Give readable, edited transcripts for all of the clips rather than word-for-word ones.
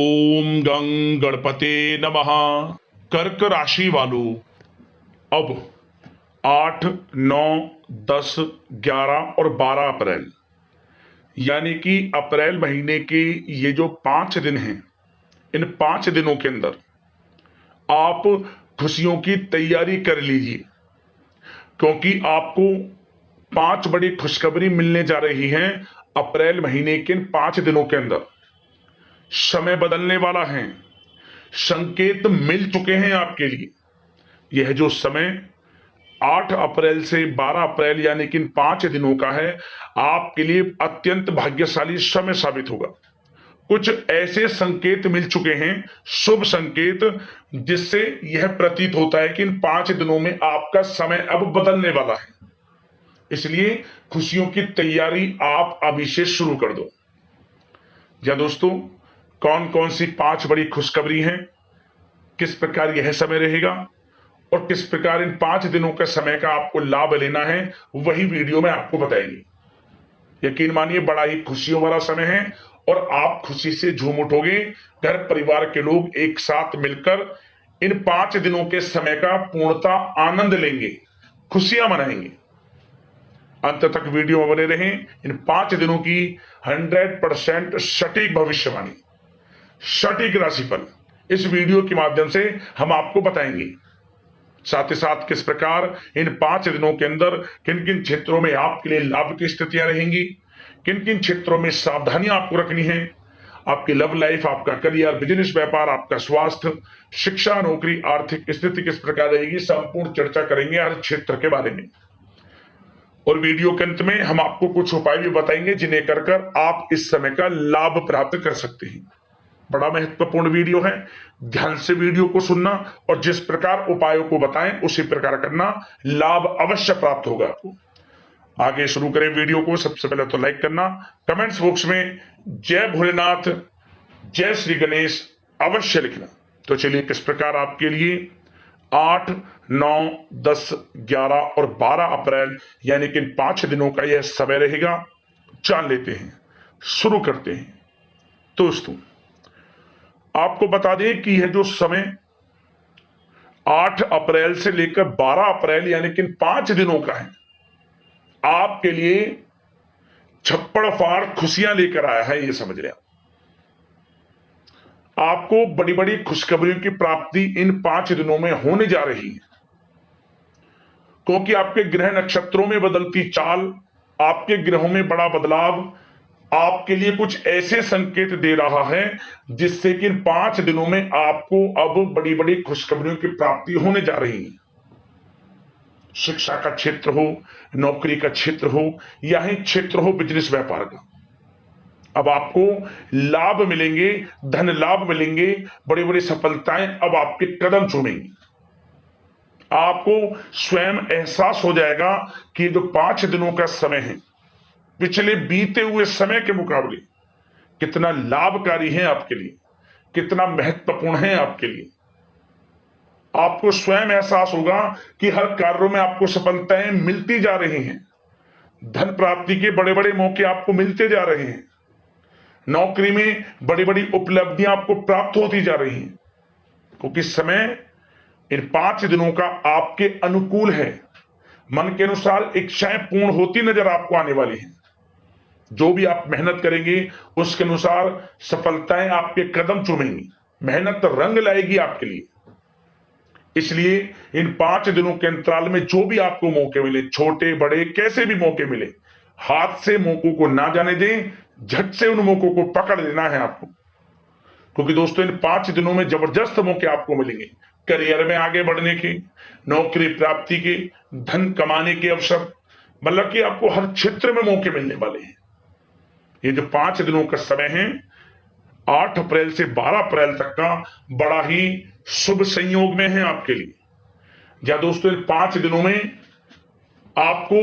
ओम गं गणपते नमः। कर्क राशि वालों, अब 8, 9, 10, 11 और 12 अप्रैल यानी कि अप्रैल महीने के ये जो 5 दिन हैं, इन 5 दिनों के अंदर आप खुशियों की तैयारी कर लीजिए, क्योंकि आपको 5 बड़ी खुशखबरी मिलने जा रही हैं। अप्रैल महीने के इन 5 दिनों के अंदर समय बदलने वाला है। संकेत मिल चुके हैं आपके लिए। यह जो समय 8 अप्रैल से 12 अप्रैल यानी कि इन 5 दिनों का है, आपके लिए अत्यंत भाग्यशाली समय साबित होगा। कुछ ऐसे संकेत मिल चुके हैं, शुभ संकेत, जिससे यह प्रतीत होता है कि इन 5 दिनों में आपका समय अब बदलने वाला है। इसलिए खुशियों की तैयारी आप अभी से शुरू कर दो। या दोस्तों, कौन कौन सी 5 बड़ी खुशखबरी हैं, किस प्रकार यह समय रहेगा और किस प्रकार इन 5 दिनों के समय का आपको लाभ लेना है, वही वीडियो में आपको बताएंगे। यकीन मानिए, बड़ा ही खुशियों वाला समय है और आप खुशी से झूम उठोगे। घर परिवार के लोग एक साथ मिलकर इन 5 दिनों के समय का पूर्णता आनंद लेंगे, खुशियां मनाएंगे। अंत तक वीडियो में बने रहें। इन 5 दिनों की 100% सटीक भविष्यवाणी, सटीक राशिफल इस वीडियो के माध्यम से हम आपको बताएंगे। साथ ही साथ किस प्रकार इन 5 दिनों के अंदर किन किन क्षेत्रों में आपके लिए लाभ की स्थितियां रहेंगी, किन किन क्षेत्रों में सावधानियां आपको रखनी है। आपकी लव लाइफ, आपका करियर, बिजनेस, व्यापार, आपका स्वास्थ्य, शिक्षा, नौकरी, आर्थिक स्थिति किस प्रकार रहेगी, संपूर्ण चर्चा करेंगे हर क्षेत्र के बारे में। और वीडियो के अंत में हम आपको कुछ उपाय भी बताएंगे, जिन्हें कर कर आप इस समय का लाभ प्राप्त कर सकते हैं। बड़ा महत्वपूर्ण वीडियो है, ध्यान से वीडियो को सुनना और जिस प्रकार उपायों को बताएं उसी प्रकार करना, लाभ अवश्य प्राप्त होगा आपको। आगे शुरू करें वीडियो को। सबसे पहले तो लाइक करना, कमेंट्स बॉक्स में जय भोलेनाथ, जय श्री गणेश अवश्य लिखना। तो चलिए, किस प्रकार आपके लिए 8, 9, 10, 11 और 12 अप्रैल यानी कि इन 5 दिनों का यह समय रहेगा, जान लेते हैं, शुरू करते हैं। दोस्तों, आपको बता दें कि यह जो समय 8 अप्रैल से लेकर 12 अप्रैल यानी कि 5 दिनों का है, आपके लिए छप्पड़ फाड़ खुशियां लेकर आया है। यह समझ लें, आपको बड़ी बड़ी खुशखबरियों की प्राप्ति इन 5 दिनों में होने जा रही है, क्योंकि आपके ग्रह नक्षत्रों में बदलती चाल, आपके ग्रहों में बड़ा बदलाव आपके लिए कुछ ऐसे संकेत दे रहा है, जिससे कि इन 5 दिनों में आपको अब बड़ी बड़ी खुशखबरियों की प्राप्ति होने जा रही है। शिक्षा का क्षेत्र हो, नौकरी का क्षेत्र हो, या ही क्षेत्र हो बिजनेस व्यापार का, अब आपको लाभ मिलेंगे, धन लाभ मिलेंगे, बड़ी बड़ी सफलताएं अब आपके कदम चूमेंगी। आपको स्वयं एहसास हो जाएगा कि जो 5 दिनों का समय है, पिछले बीते हुए समय के मुकाबले कितना लाभकारी है आपके लिए, कितना महत्वपूर्ण है आपके लिए। आपको स्वयं एहसास होगा कि हर कार्यों में आपको सफलताएं मिलती जा रही हैं, धन प्राप्ति के बड़े बड़े मौके आपको मिलते जा रहे हैं, नौकरी में बड़ी बड़ी उपलब्धियां आपको प्राप्त होती जा रही हैं, क्योंकि समय इन 5 दिनों का आपके अनुकूल है। मन के अनुसार इच्छाएं पूर्ण होती नजर आपको आने वाली हैं। जो भी आप मेहनत करेंगे उसके अनुसार सफलताएं आपके कदम चूमेंगी, मेहनत रंग लाएगी आपके लिए। इसलिए इन 5 दिनों के अंतराल में जो भी आपको मौके मिले, छोटे बड़े कैसे भी मौके मिले, हाथ से मौकों को ना जाने दें, झट से उन मौकों को पकड़ लेना है आपको। क्योंकि दोस्तों, इन 5 दिनों में जबरदस्त मौके आपको मिलेंगे, करियर में आगे बढ़ने के, नौकरी प्राप्ति के, धन कमाने के अवसर, मतलब कि आपको हर क्षेत्र में मौके मिलने वाले हैं। ये जो 5 दिनों का समय है, 8 अप्रैल से 12 अप्रैल तक का, बड़ा ही शुभ संयोग में है आपके लिए। या दोस्तों, इन 5 दिनों में आपको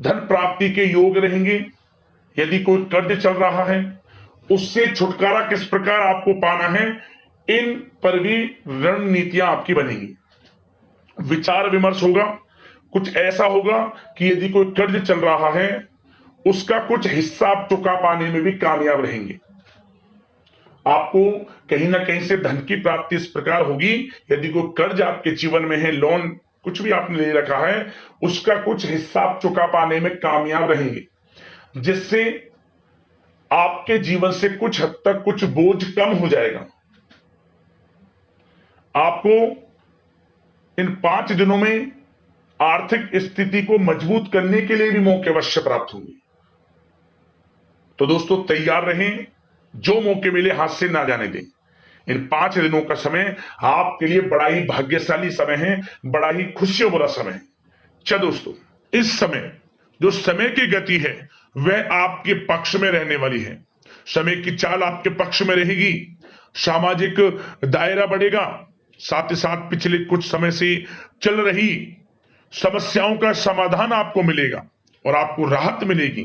धन प्राप्ति के योग रहेंगे। यदि कोई कर्ज चल रहा है, उससे छुटकारा किस प्रकार आपको पाना है, इन पर भी रणनीतियां आपकी बनेंगी। विचार विमर्श होगा। कुछ ऐसा होगा कि यदि कोई कर्ज चल रहा है, उसका कुछ हिस्सा आप चुका पाने में भी कामयाब रहेंगे। आपको कहीं ना कहीं से धन की प्राप्ति इस प्रकार होगी, यदि कोई कर्ज आपके जीवन में है, लोन कुछ भी आपने ले रखा है, उसका कुछ हिस्सा आप चुका पाने में कामयाब रहेंगे, जिससे आपके जीवन से कुछ हद तक कुछ बोझ कम हो जाएगा। आपको इन 5 दिनों में आर्थिक स्थिति को मजबूत करने के लिए भी मौके अवश्य प्राप्त होंगे। तो दोस्तों तैयार रहें, जो मौके मिले हाथ से ना जाने दें। इन 5 दिनों का समय आपके लिए बड़ा ही भाग्यशाली समय है, बड़ा ही खुशियों भरा समय है। चलो दोस्तों, इस समय जो समय की गति है वह आपके पक्ष में रहने वाली है। समय की चाल आपके पक्ष में रहेगी, सामाजिक दायरा बढ़ेगा, साथ ही साथ पिछले कुछ समय से चल रही समस्याओं का समाधान आपको मिलेगा और आपको राहत मिलेगी।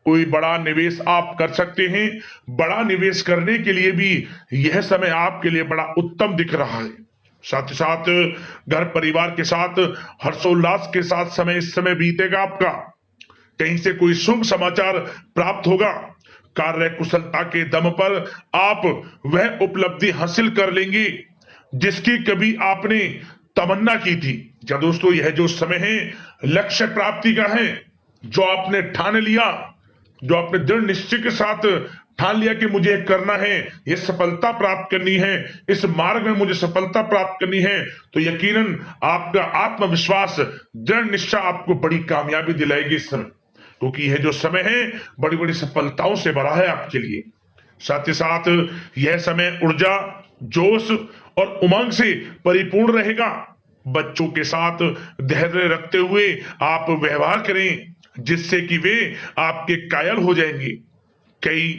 कोई बड़ा निवेश आप कर सकते हैं। बड़ा निवेश करने के लिए भी यह समय आपके लिए बड़ा उत्तम दिख रहा है। साथ ही साथ घर परिवार के साथ हर्षोल्लास के साथ समय इस समय बीतेगा आपका। कहीं से कोई शुभ समाचार प्राप्त होगा। कार्य कुशलता के दम पर आप वह उपलब्धि हासिल कर लेंगे जिसकी कभी आपने तमन्ना की थी। क्या दोस्तों, यह जो समय है लक्ष्य प्राप्ति का है। जो आपने ठान लिया, जो आपने दृढ़ निश्चय के साथ ठान लिया कि मुझे करना है, ये सफलता प्राप्त करनी है, इस मार्ग में मुझे सफलता प्राप्त करनी है, तो यकीनन आपका आत्मविश्वास, दृढ़ निश्चय आपको बड़ी कामयाबी दिलाएगी इस समय, क्योंकि यह जो समय है बड़ी बड़ी सफलताओं से भरा है आपके लिए। साथ ही साथ यह समय ऊर्जा, जोश और उमंग से परिपूर्ण रहेगा। बच्चों के साथ धैर्य रखते हुए आप व्यवहार करें, जिससे कि वे आपके कायल हो जाएंगे। कई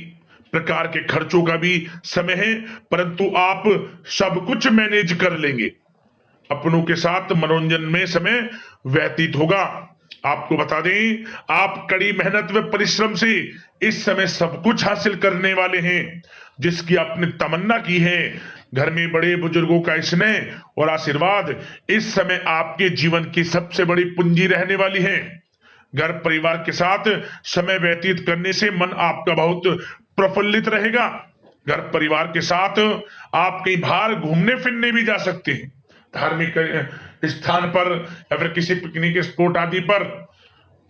प्रकार के खर्चों का भी समय है, परंतु आप सब कुछ मैनेज कर लेंगे। अपनों के साथ मनोरंजन में समय व्यतीत होगा। आपको बता दें, आप कड़ी मेहनत व परिश्रम से इस समय सब कुछ हासिल करने वाले हैं जिसकी आपने तमन्ना की है। घर में बड़े बुजुर्गों का स्नेह और आशीर्वाद इस समय आपके जीवन की सबसे बड़ी पूंजी रहने वाली है। घर परिवार के साथ समय व्यतीत करने से मन आपका बहुत प्रफुल्लित रहेगा। घर परिवार के साथ आप कहीं बाहर घूमने फिरने भी जा सकते हैं, धार्मिक स्थान पर या फिर किसी पिकनिक स्पॉट आदि पर,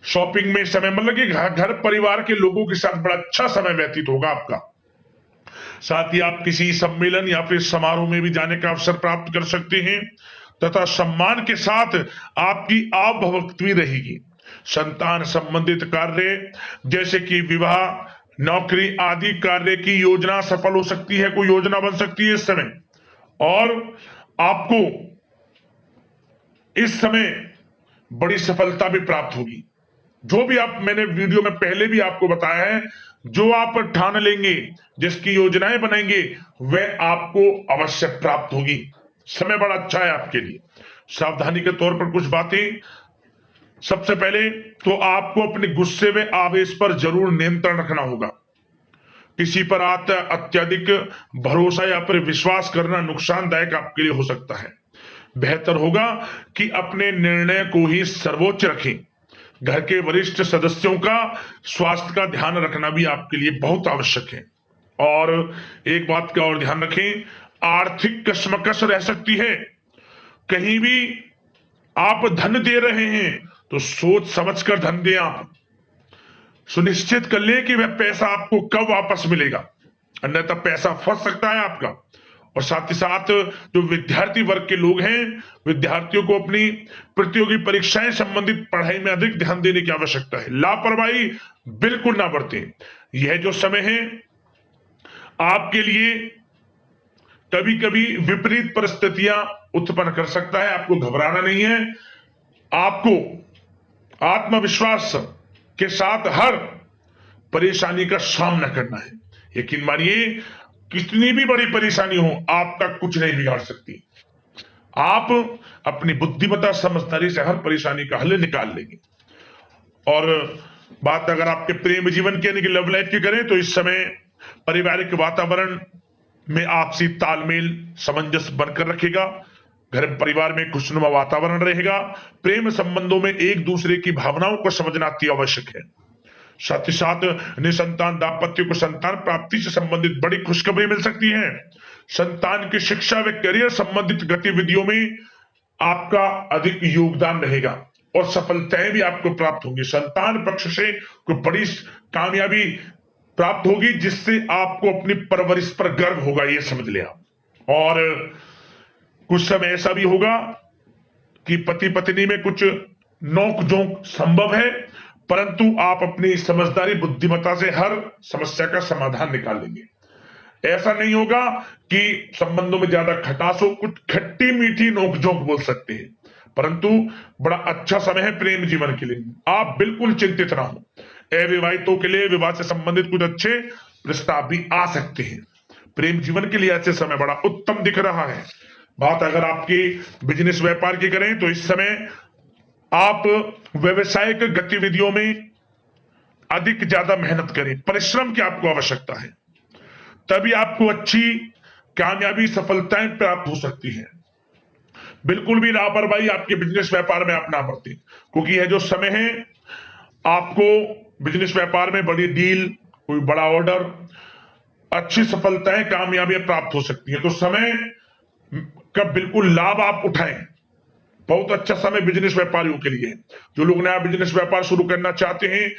शॉपिंग में समय, मतलब कि घर परिवार के लोगों के साथ बड़ा अच्छा समय व्यतीत होगा आपका। साथ ही आप किसी सम्मेलन या फिर समारोह में भी जाने का अवसर प्राप्त कर सकते हैं तथा सम्मान के साथ आपकी आवभगत भी रहेगी। संतान संबंधित कार्य जैसे कि विवाह, नौकरी आदि कार्य की योजना सफल हो सकती है, कोई योजना बन सकती है इस समय। और आपको इस समय बड़ी सफलता भी प्राप्त होगी। जो भी आप, मैंने वीडियो में पहले भी आपको बताया है, जो आप ठान लेंगे, जिसकी योजनाएं बनाएंगे, वह आपको अवश्य प्राप्त होगी। समय बड़ा अच्छा है आपके लिए। सावधानी के तौर पर कुछ बातें। सबसे पहले तो आपको अपने गुस्से व आवेश पर जरूर नियंत्रण रखना होगा। किसी पर अत्यधिक भरोसा या फिर विश्वास करना नुकसानदायक आपके लिए हो सकता है। बेहतर होगा कि अपने निर्णय को ही सर्वोच्च रखें। घर के वरिष्ठ सदस्यों का स्वास्थ्य का ध्यान रखना भी आपके लिए बहुत आवश्यक है। और एक बात का और ध्यान रखें, आर्थिक कशमकश रह सकती है। कहीं भी आप धन दे रहे हैं तो सोच समझकर धन दें। आप सुनिश्चित कर लें कि वह पैसा आपको कब वापस मिलेगा, अन्यथा पैसा फंस सकता है आपका। और साथ ही साथ जो विद्यार्थी वर्ग के लोग हैं, विद्यार्थियों को अपनी प्रतियोगी परीक्षाएं संबंधित पढ़ाई में अधिक ध्यान देने की आवश्यकता है। लापरवाही बिल्कुल ना बरतें। यह जो समय है आपके लिए कभी कभी विपरीत परिस्थितियां उत्पन्न कर सकता है, आपको घबराना नहीं है। आपको आत्मविश्वास के साथ हर परेशानी का सामना करना है। यकीन मानिए, कितनी भी बड़ी परेशानी हो, आपका कुछ नहीं बिगाड़ सकती। आप अपनी बुद्धिमत्ता समझदारी से हर परेशानी का हल निकाल लेंगे। और बात अगर आपके प्रेम जीवन की यानी कि लव लाइफ की करें, तो इस समय पारिवारिक वातावरण में आपसी तालमेल सामंजस्य बनकर रखेगा। घर परिवार में खुशनुमा वातावरण रहेगा। प्रेम संबंधों में एक दूसरे की भावनाओं को समझना अति आवश्यक है। साथ ही साथ निसंतान दाम्पत्य को संतान प्राप्ति से संबंधित बड़ी खुशखबरी मिल सकती है। संतान की शिक्षा व करियर संबंधित गतिविधियों में आपका अधिक योगदान रहेगा और सफलताएं भी आपको प्राप्त होंगी। संतान पक्ष से कोई बड़ी कामयाबी प्राप्त होगी जिससे आपको अपनी परवरिश पर गर्व होगा, ये समझ लिया। और कुछ समय ऐसा भी होगा कि पति पत्नी में कुछ नोक झोंक संभव है, परंतु आप अपनी समझदारी बुद्धिमत्ता से हर समस्या का समाधान निकाल लेंगे। ऐसा नहीं होगा कि संबंधों में ज्यादा खटास हो, कुछ खट्टी मीठी नोकझोंक बोल सकते हैं, परंतु बड़ा अच्छा समय है प्रेम जीवन के लिए। आप बिल्कुल चिंतित ना हो। अविवाहितों के लिए विवाह से संबंधित कुछ अच्छे प्रस्ताव भी आ सकते हैं। प्रेम जीवन के लिए ऐसे समय बड़ा उत्तम दिख रहा है। बात अगर आपकी बिजनेस व्यापार की करें तो इस समय आप व्यवसायिक गतिविधियों में अधिक ज्यादा मेहनत करें, परिश्रम की आपको आवश्यकता है, तभी आपको अच्छी कामयाबी सफलताएं प्राप्त हो सकती है। बिल्कुल भी लापरवाही आपके बिजनेस व्यापार में आप ना बरतें, क्योंकि यह जो समय है आपको बिजनेस व्यापार में बड़ी डील, कोई बड़ा ऑर्डर, अच्छी सफलताएं कामयाबियां प्राप्त हो सकती है। तो समय का बिल्कुल लाभ आप उठाएं। बहुत अच्छा समय बिजनेस व्यापारियों के लिए। जो लोग नया बिजनेस व्यापार शुरू करना चाहते हैं,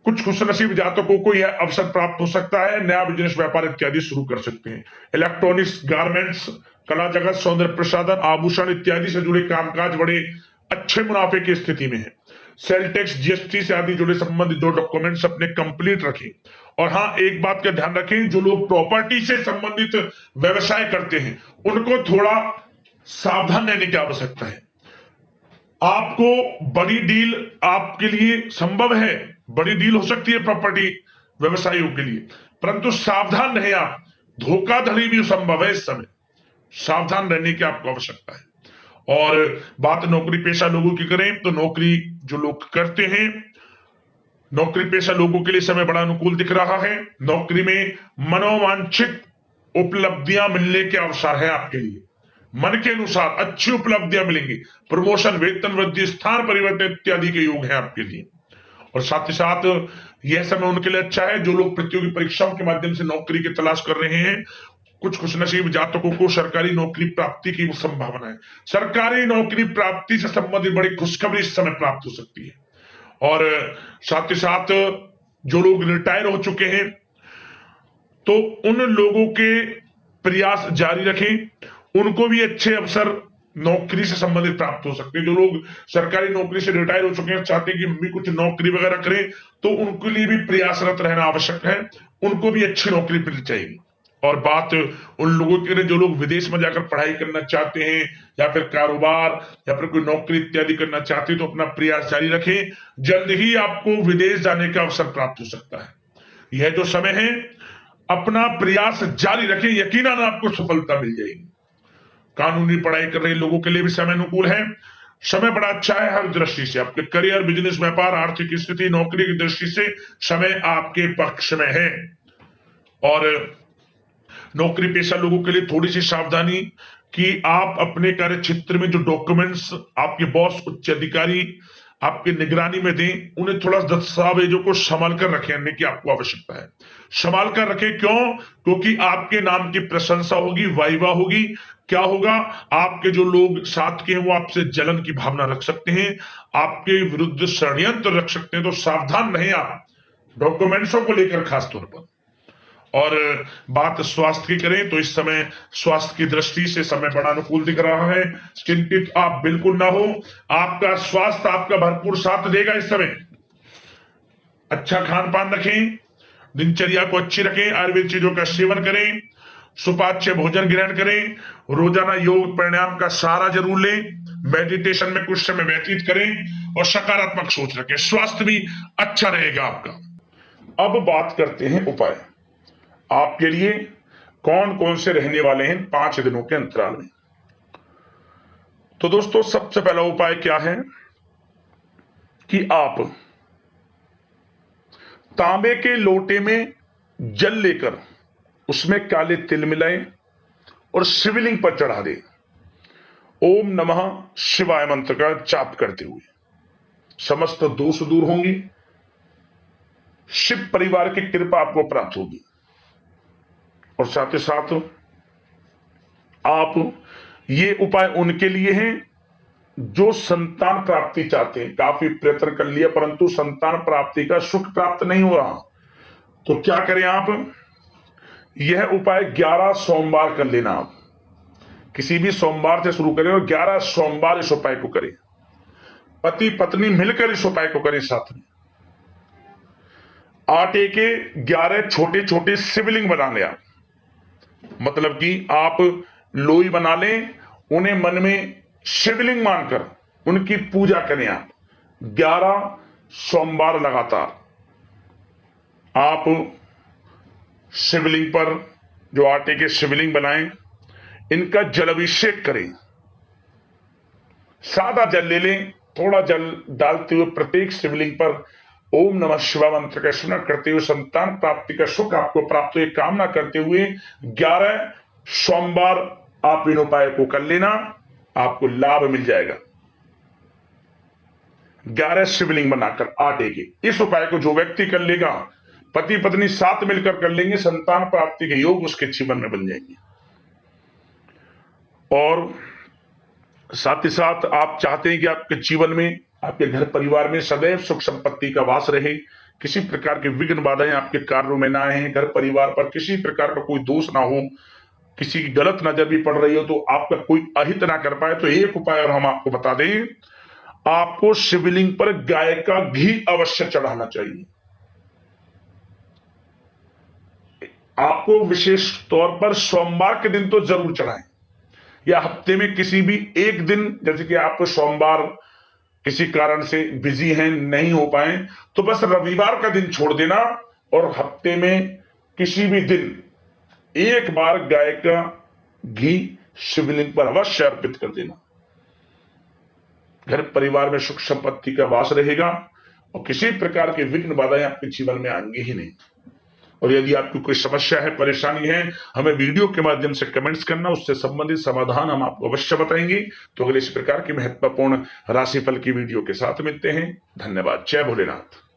कुछ खुशनसीब जातकों को यह अवसर प्राप्त हो सकता है, नया बिजनेस व्यापार इत्यादि शुरू कर सकते हैं। इलेक्ट्रॉनिक्स, गारमेंट्स, कला जगत, सौंदर्य प्रसाधन, आभूषण इत्यादि से जुड़े कामकाज बड़े अच्छे मुनाफे की स्थिति में है। सेल टैक्स, जीएसटी से आदि जुड़े संबंधित जो डॉक्यूमेंट्स अपने कंप्लीट रखें। और हाँ, एक बात का ध्यान रखें, जो लोग प्रॉपर्टी से संबंधित व्यवसाय करते हैं उनको थोड़ा सावधान रहने की आवश्यकता है। आपको बड़ी डील आपके लिए संभव है, बड़ी डील हो सकती है प्रॉपर्टी व्यवसायियों के लिए, परंतु सावधान रहे आप। धोखाधड़ी भी संभव है इस समय, सावधान रहने की आपको आवश्यकता है। और बात नौकरी पेशा लोगों की करें तो नौकरी जो लोग करते हैं, नौकरी पेशा लोगों के लिए समय बड़ा अनुकूल दिख रहा है। नौकरी में मनोवांछित उपलब्धियां मिलने के अवसर है आपके लिए। मन के अनुसार अच्छी उपलब्धियां मिलेंगी। प्रमोशन, वेतन वृद्धि, स्थान परिवर्तन इत्यादि के योग है आपके लिए। और साथ ही साथ यह समय उनके लिए अच्छा है जो लोग प्रतियोगी परीक्षाओं के माध्यम से नौकरी की तलाश कर रहे हैं। कुछ खुशनसीब जातकों को सरकारी नौकरी प्राप्ति की संभावना है। सरकारी नौकरी प्राप्ति से संबंधित बड़ी खुशखबरी इस समय प्राप्त हो सकती है। और साथ ही साथ जो लोग रिटायर हो चुके हैं तो उन लोगों के प्रयास जारी रखें, उनको भी अच्छे अवसर नौकरी से संबंधित प्राप्त हो सकते हैं। जो लोग सरकारी नौकरी से रिटायर हो चुके हैं, चाहते हैं कि मम्मी कुछ नौकरी वगैरह करें, तो उनके लिए भी प्रयासरत रहना आवश्यक है, उनको भी अच्छी नौकरी मिल जाएगी। और बात उन लोगों के लिए जो लोग विदेश में जाकर पढ़ाई करना चाहते हैं या फिर कारोबार या फिर कोई नौकरी इत्यादि करना चाहते हैं, तो अपना प्रयास जारी रखें, जल्द ही आपको विदेश जाने का अवसर प्राप्त हो सकता है। यह जो समय है अपना प्रयास जारी रखें, यकीनन आपको सफलता मिल जाएगी। कानूनी पढ़ाई कर रहे लोगों के लिए भी समय अनुकूल है। समय बड़ा अच्छा है हर दृष्टि से। आपके करियर, बिजनेस, व्यापार, आर्थिक स्थिति, नौकरी की दृष्टि से समय आपके पक्ष में है। और नौकरी पेशा लोगों के लिए थोड़ी सी सावधानी कि आप अपने कार्य क्षेत्र में जो डॉक्यूमेंट्स आपके बॉस, उच्च अधिकारी आपके निगरानी में दें, उन्हें थोड़ा दस्तावेजों को संभाल कर रखने की आपको आवश्यकता है। संभाल कर रखें, क्यों? क्योंकि आपके नाम की प्रशंसा होगी, वाइवा होगी। क्या होगा? आपके जो लोग साथ के हैं वो आपसे जलन की भावना रख सकते हैं, आपके विरुद्ध षड्यंत्र रख सकते हैं। तो सावधान रहें आप डॉक्यूमेंट्सों को लेकर खास तौर पर। और बात स्वास्थ्य की करें तो इस समय स्वास्थ्य की दृष्टि से समय बड़ा अनुकूल दिख रहा है। चिंतित आप बिल्कुल ना हो, आपका स्वास्थ्य आपका भरपूर साथ देगा इस समय। अच्छा खान पान रखें, दिनचर्या को अच्छी रखें, आयुर्वेद चीजों का सेवन करें, सुपाच्य भोजन ग्रहण करें, रोजाना योग प्राणायाम का सहारा जरूर लें, मेडिटेशन में कुछ समय व्यतीत करें और सकारात्मक सोच रखें। स्वास्थ्य भी अच्छा रहेगा आपका। अब बात करते हैं उपाय। आपके लिए कौन कौन से रहने वाले हैं 5 दिनों के अंतराल में। तो दोस्तों, सबसे पहला उपाय क्या है कि आप तांबे के लोटे में जल लेकर उसमें काले तिल मिलाएं और शिवलिंग पर चढ़ा दें। ओम नमः शिवाय मंत्र का जाप करते हुए समस्त दोष दूर होंगे, शिव परिवार की कृपा आपको प्राप्त होगी। और साथ ही साथ आप ये उपाय उनके लिए हैं जो संतान प्राप्ति चाहते हैं। काफी प्रयत्न कर लिया परंतु संतान प्राप्ति का सुख प्राप्त नहीं हो रहा, तो क्या करें आप, यह उपाय 11 सोमवार कर लेना। आप किसी भी सोमवार से शुरू करें और 11 सोमवार इस उपाय को करें। पति पत्नी मिलकर इस उपाय को करें। साथ में आटे के 11 छोटे छोटे शिवलिंग बना लें आप, मतलब कि आप लोई बना लें, उन्हें मन में शिवलिंग मानकर उनकी पूजा करें। आप 11 सोमवार लगातार आप शिवलिंग पर, जो आटे के शिवलिंग बनाएं, इनका जलाभिषेक करें। सादा जल ले लें, थोड़ा जल डालते हुए प्रत्येक शिवलिंग पर ओम नमः शिवाय मंत्र का स्मरण करते हुए संतान प्राप्ति का सुख आपको प्राप्त हो, कामना करते हुए 11 सोमवार आप इन उपाय को कर लेना, आपको लाभ मिल जाएगा। 11 शिवलिंग बनाकर आटे के इस उपाय को जो व्यक्ति कर लेगा, पति पत्नी साथ मिलकर कर लेंगे, संतान प्राप्ति के योग उसके जीवन में बन जाएंगे। और साथ ही साथ आप चाहते हैं कि आपके जीवन में, आपके घर परिवार में सदैव सुख संपत्ति का वास रहे, किसी प्रकार के विघ्न बाधाएं आपके कार्यों में ना आए, घर परिवार पर किसी प्रकार का कोई दोष ना हो, किसी की गलत नजर भी पड़ रही हो तो आपका कोई अहित ना कर पाए, तो एक उपाय और हम आपको बता दें, आपको शिवलिंग पर गाय का घी अवश्य चढ़ाना चाहिए। आपको विशेष तौर पर सोमवार के दिन तो जरूर चढ़ाएं, या हफ्ते में किसी भी एक दिन, जैसे कि आप सोमवार किसी कारण से बिजी हैं, नहीं हो पाए, तो बस रविवार का दिन छोड़ देना और हफ्ते में किसी भी दिन एक बार गाय का घी शिवलिंग पर अवश्य अर्पित कर देना। घर परिवार में सुख संपत्ति का वास रहेगा और किसी प्रकार के विघ्न बाधाएं आपके जीवन में आएंगी ही नहीं। और यदि आपकी कोई समस्या है, परेशानी है, हमें वीडियो के माध्यम से कमेंट्स करना, उससे संबंधित समाधान हम आपको अवश्य बताएंगे। तो अगले इस प्रकार की महत्वपूर्ण राशिफल की वीडियो के साथ मिलते हैं। धन्यवाद। जय भोलेनाथ।